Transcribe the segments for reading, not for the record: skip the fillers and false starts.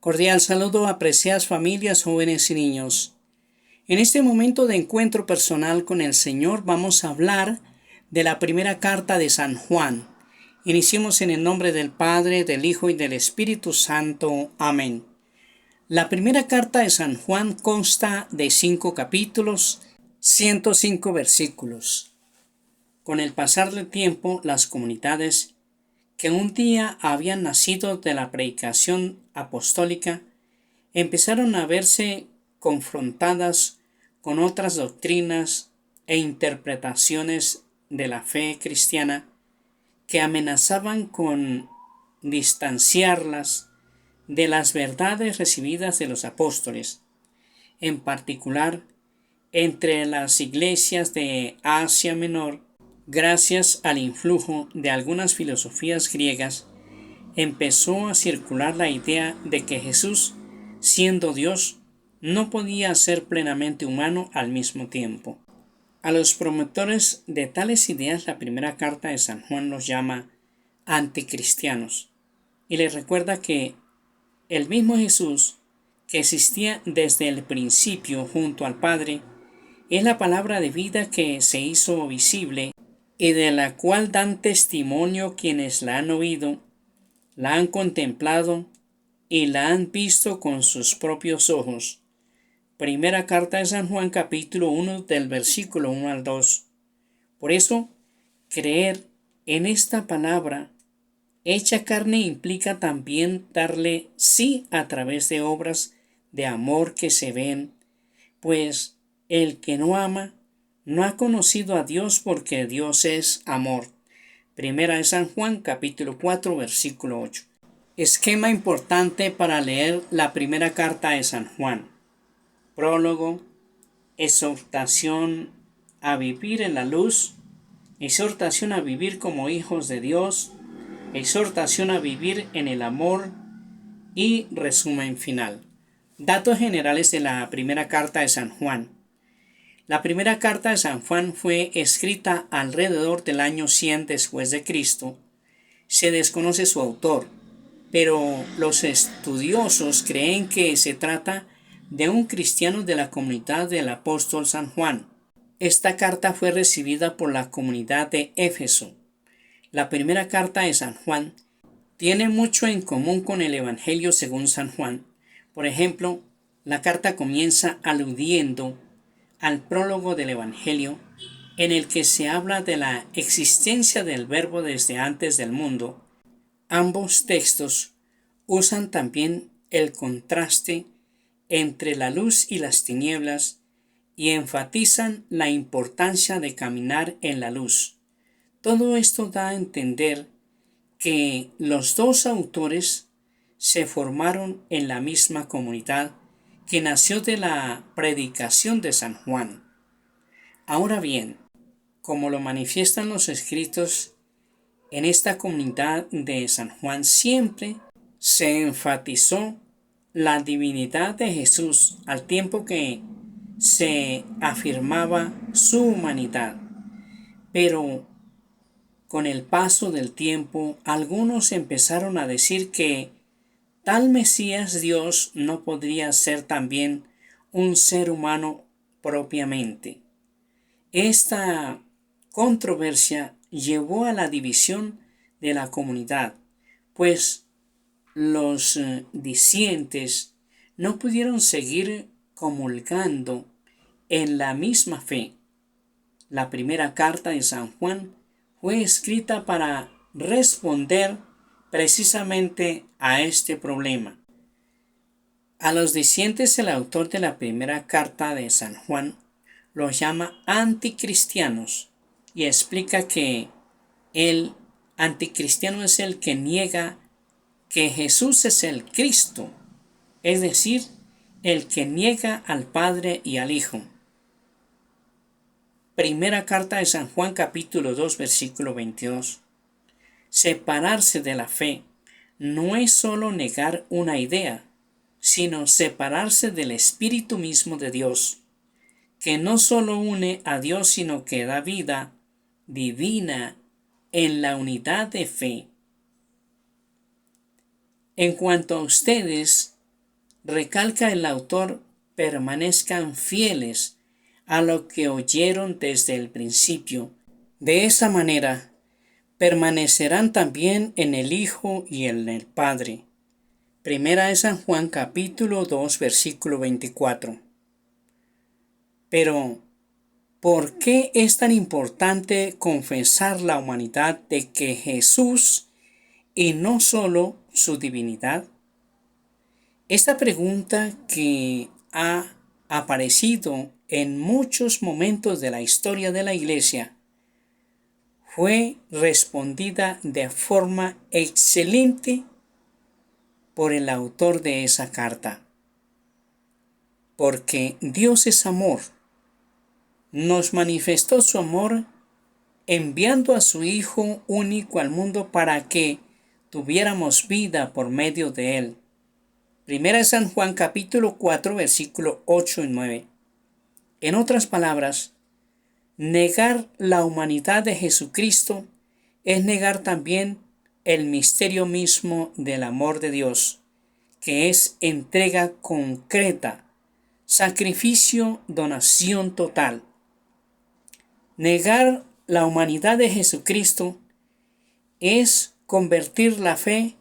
Cordial saludo, apreciadas familias, jóvenes y niños. En este momento de encuentro personal con el Señor vamos a hablar de la primera carta de San Juan. Iniciemos en el nombre del Padre, del Hijo y del Espíritu Santo. Amén. La primera carta de San Juan consta de 5 capítulos, 105 versículos. Con el pasar del tiempo, las comunidades que un día habían nacido de la predicación apostólica empezaron a verse confrontadas con otras doctrinas e interpretaciones de la fe cristiana que amenazaban con distanciarlas de las verdades recibidas de los apóstoles, en particular entre las iglesias de Asia Menor. Gracias al influjo de algunas filosofías griegas, empezó a circular la idea de que Jesús, siendo Dios, no podía ser plenamente humano al mismo tiempo. A los promotores de tales ideas, la primera carta de San Juan los llama anticristianos y les recuerda que el mismo Jesús, que existía desde el principio junto al Padre, es la palabra de vida que se hizo visible y de la cual dan testimonio quienes la han oído, la han contemplado y la han visto con sus propios ojos. Primera carta de San Juan, capítulo 1, del versículo 1 al 2. Por eso, creer en esta palabra hecha carne implica también darle sí a través de obras de amor que se ven, pues el que no ama no ha conocido a Dios, porque Dios es amor. Primera de San Juan, capítulo 4, versículo 8. Esquema importante para leer la primera carta de San Juan. Prólogo, exhortación a vivir en la luz, exhortación a vivir como hijos de Dios, exhortación a vivir en el amor y resumen final. Datos generales de la primera carta de San Juan. La primera carta de San Juan fue escrita alrededor del año 100 después de Cristo. Se desconoce su autor, pero los estudiosos creen que se trata de un cristiano de la comunidad del apóstol San Juan. Esta carta fue recibida por la comunidad de Éfeso. La primera carta de San Juan tiene mucho en común con el Evangelio según San Juan. Por ejemplo, la carta comienza aludiendo al prólogo del Evangelio, en el que se habla de la existencia del Verbo desde antes del mundo. Ambos textos usan también el contraste entre la luz y las tinieblas y enfatizan la importancia de caminar en la luz. Todo esto da a entender que los dos autores se formaron en la misma comunidad que nació de la predicación de San Juan. Ahora bien, como lo manifiestan los escritos, en esta comunidad de San Juan siempre se enfatizó la divinidad de Jesús al tiempo que se afirmaba su humanidad. Pero con el paso del tiempo, algunos empezaron a decir que tal Mesías Dios no podría ser también un ser humano propiamente. Esta controversia llevó a la división de la comunidad, pues los discientes no pudieron seguir comulgando en la misma fe. La primera carta de San Juan fue escrita para responder precisamente a este problema. A los discientes, el autor de la primera carta de San Juan los llama anticristianos y explica que el anticristiano es el que niega que Jesús es el Cristo, es decir, el que niega al Padre y al Hijo. Primera carta de San Juan, capítulo 2, versículo 22. Separarse de la fe no es solo negar una idea, sino separarse del Espíritu mismo de Dios, que no solo une a Dios, sino que da vida divina en la unidad de fe. En cuanto a ustedes, recalca el autor, permanezcan fieles a lo que oyeron desde el principio. De esa manera, permanecerán también en el Hijo y en el Padre. Primera de San Juan capítulo 2 versículo 24. Pero, ¿por qué es tan importante confesar la humanidad de que Jesús y no solo su divinidad? Esta pregunta, que ha aparecido en muchos momentos de la historia de la Iglesia, fue respondida de forma excelente por el autor de esa carta. Porque Dios es amor. Nos manifestó su amor enviando a su Hijo único al mundo para que tuviéramos vida por medio de él. Primera de San Juan capítulo 4 versículo 8 y 9. En otras palabras, negar la humanidad de Jesucristo es negar también el misterio mismo del amor de Dios, que es entrega concreta, sacrificio, donación total. Negar la humanidad de Jesucristo es convertir la fe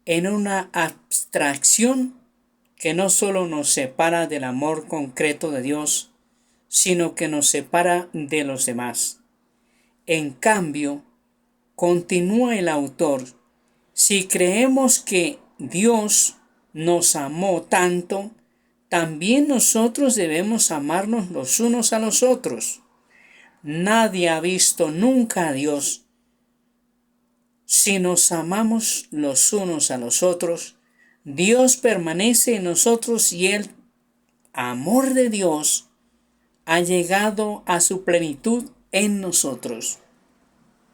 en una abstracción que no solo nos separa del amor concreto de Dios, sino que nos separa de los demás. En cambio, continúa el autor, si creemos que Dios nos amó tanto, también nosotros debemos amarnos los unos a los otros. Nadie ha visto nunca a Dios. Si nos amamos los unos a los otros, Dios permanece en nosotros y el amor de Dios ha llegado a su plenitud en nosotros.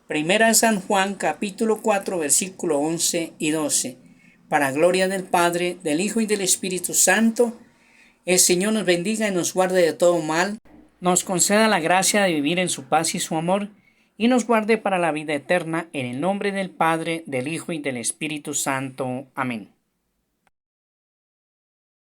Primera de San Juan capítulo 4 versículo 11 y 12. Para gloria del Padre, del Hijo y del Espíritu Santo, el Señor nos bendiga y nos guarde de todo mal, nos conceda la gracia de vivir en su paz y su amor, y nos guarde para la vida eterna, en el nombre del Padre, del Hijo y del Espíritu Santo. Amén.